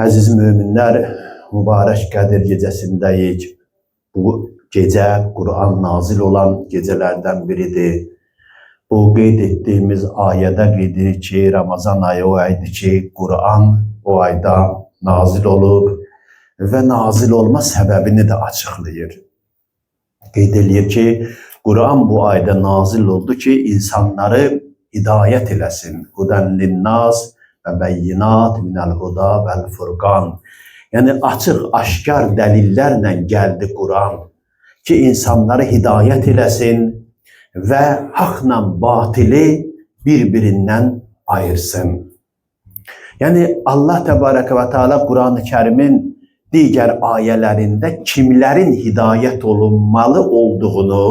Əziz möminlər, mübarək Qədir gecəsindəyik. Bu gecə Quran nazil olan gecələrdən biridir. Bu qeyd etdiyimiz ayədə qeyd edir ki, Ramazan ayı o aydır ki, Quran o ayda nazil olub və nazil olma səbəbini də açıqlayır. Qeyd edir ki, Quran bu ayda nazil oldu ki, insanları hidayət eləsin. Hudən linnaz və bəyyinat minəl huda vəl furqan. Yəni açıq, aşkar dəlillərlə gəldi Quran ki, insanları hidayət eləsin və haqla batili bir-birindən ayırsın. Yəni Allah Təbarəkə və Teala Quran-ı Kərimin digər ayələrində kimlərin hidayət olunmalı olduğunu,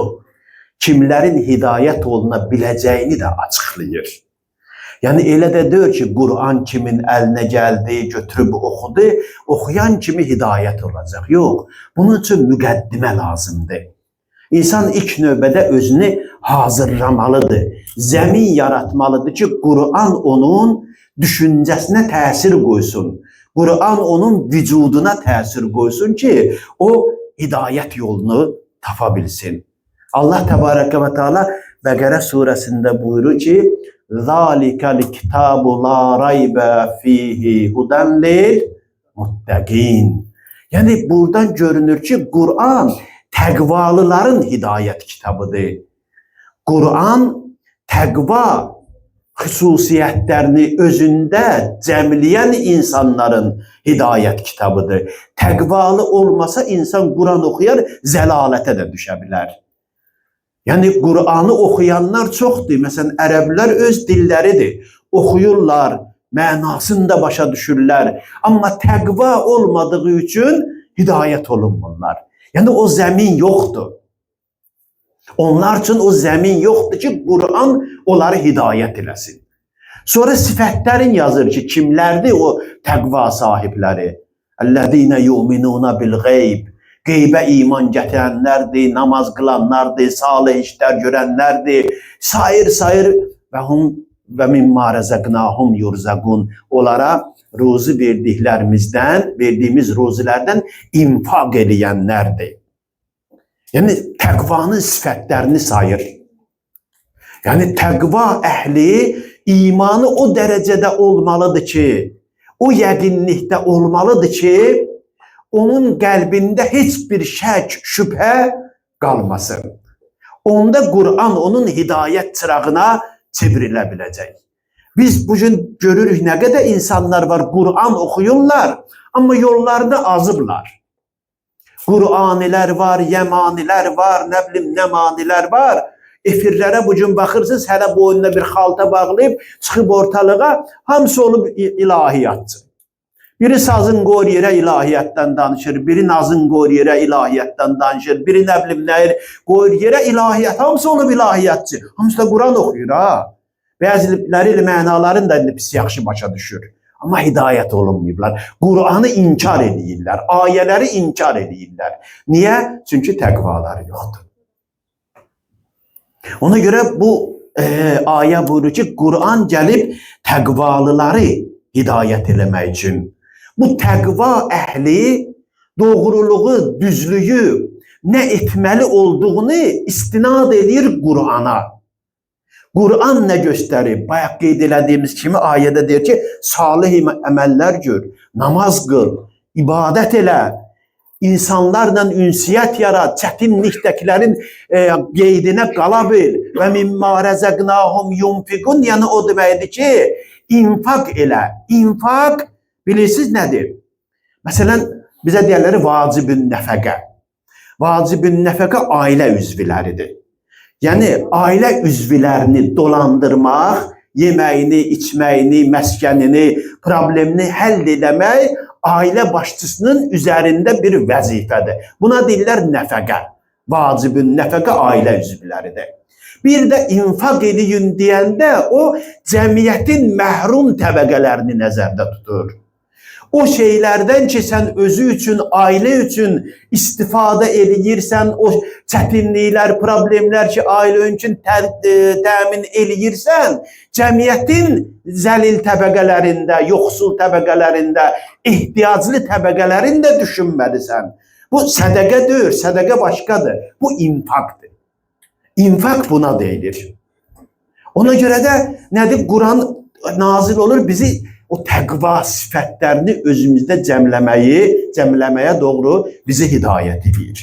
kimlərin hidayət oluna biləcəyini də açıqlayır. Yəni elə də deyir ki, Quran kimin əlinə gəldi, götürüb oxudu, oxuyan kimi hidayət olacaq. Yox, bunun üçün müqəddimə lazımdır. İnsan ilk növbədə özünü hazırlamalıdır. Zəmin yaratmalıdır ki, Quran onun düşüncəsinə təsir qoysun. Quran onun vücuduna təsir qoysun ki, o hidayət yolunu tapa bilsin. Allah Təbarəkə və Teala Bəqərə surəsində buyurur ki, Zəlikəl kitabu la raybə fihi hudən lil muttəqin. Yəni buradan görünür ki, Quran təqvalıların hidayət kitabıdır. Quran təqva xüsusiyyətlərini özündə cəmləyən insanların hidayət kitabıdır. Təqvalı olmasa insan Quran oxuyar, zəlalətə də düşə bilər. Yəni Quranı oxuyanlar çoxdur. Məsələn, ərəblər öz dilləridir. Oxuyurlar, mənasını da başa düşürlər. Amma təqva olmadığı üçün hidayət olunmurlar. Yəni o zəmin yoxdur. Onlar üçün o zəmin yoxdur ki, Quran onları hidayət eləsin. Sonra sifətlərin yazır ki, kimlərdir o təqva sahibləri? Əllezine yu'minuna bil gayb. Qeybə iman gətirənlərdir, namaz qılanlardır, salih işlər görənlərdir. Sayır və mimma rəzəqnahum yurzaqun. Onlara ruzi verdiyimiz ruzilərdən infaq eləyənlərdir. Yəni təqvanın sifətlərini sayır. Yəni təqva əhli imanı o dərəcədə olmalıdır ki, o yəqinlikdə olmalıdır ki, onun qəlbində heç bir şək, şübhə qalmasın. Onda Quran onun hidayət çırağına çevrilə biləcək. Biz bugün görürük nə qədər insanlar var, Quran oxuyurlar, amma yollarda azıblar. Quranilər var, yəmanilər var, nə bilim, nəmanilər var. Efirlərə bugün baxırsınız, hələ boynuna bir xalta bağlayıb, çıxıb ortalığa, hamısı olub ilahiyyatçı. Biri sazın qoyur yerə ilahiyyatdan danışır, biri nazın qoyur yerə ilahiyyatdan danışır, biri nə bilim nəyir qoyur yerə ilahiyyat, hamısı olub ilahiyyatçı. Hamısı da Quran oxuyur ha. Bəziləri mənalarını da pis yaxşı başa düşür. Amma hidayət olunmayıblar. Quranı inkar edirlər, ayələri inkar edirlər. Niyə? Çünki təqvaları yoxdur. Ona görə bu ayə buyurur ki, Quran gəlib təqvalıları hidayət eləmək üçün. Bu təqva əhli doğruluğu, düzlüyü nə etməli olduğunu istinad edir Qurana. Quran nə göstərir? Bayaq qeyd elədiyimiz kimi ayədə deyir ki, salih əməllər gör, namaz qıl, ibadət elə, insanlarla ünsiyyət yarat, çətinlikdəkilərin qeydinə qala bil və mimma rəzəqnahum yunfiqun. Yəni o deməkdir ki, infaq elə. İnfaq bilirsiniz nədir? Məsələn, bizə deyirlər vacibün nəfəqə. Vacibün nəfəqə ailə üzvləridir. Yəni, ailə üzvlərini dolandırmaq, yeməyini, içməyini, məskənini, problemini həll eləmək ailə başçısının üzərində bir vəzifədir. Buna deyirlər nəfəqə. Vacibün nəfəqə ailə üzvləridir. Bir də infaq eləyin deyəndə o cəmiyyətin məhrum təbəqələrini nəzərdə tutur. O şeylerden ki sen özü üçün, aile üçün istifadə eləyirsən, o çətinliklər, problemlər ki aile üçün təmin eləyirsən, cəmiyyətin zəlil təbəqələrində, yoxsul təbəqələrində, ehtiyaclı təbəqələrində düşünməlisən. Bu sədəqə deyil, sədəqə başqadır. Bu infaqdır. İnfaq buna deyilir. Ona görə də nədir? Quran nazil olur, bizi o təqva sifətlərini özümüzdə cəmləməyə doğru bizi hidayət edir.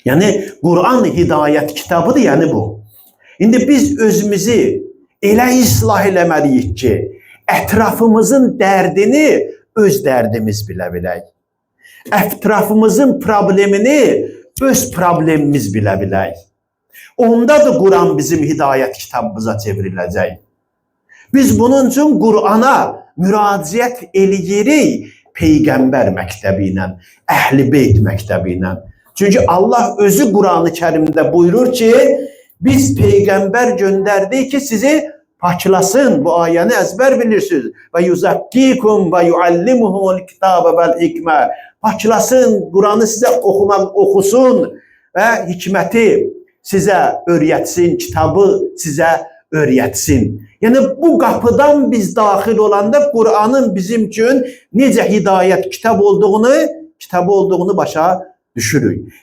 Yəni, Quran hidayət kitabıdır, yəni bu. İndi biz özümüzü elə islah eləməliyik ki, ətrafımızın dərdini öz dərdimiz bilə bilək. Ətrafımızın problemini öz problemimiz bilə bilək. Onda da Quran bizim hidayət kitabımıza çevriləcək. Biz bunun üçün Qur'ana müraciət eləyirik Peyğəmbər məktəbi ilə, Əhl-i Beyt məktəbi ilə. Çünki Allah özü Qur'an-ı Kərimdə buyurur ki, biz Peyğəmbər göndərdik ki, sizi paklasın. Bu ayəni əzbər bilirsiniz. Və yuzakkikum və yuallimuhumul kitabə vəl hikmə. Paklasın, Qur'anı sizə oxusun və hikməti sizə öyrətsin, kitabı sizə öyrətsin. Yəni bu qapıdan biz daxil olanda Qur'anın bizim üçün necə hidayət kitabı olduğunu başa düşürük.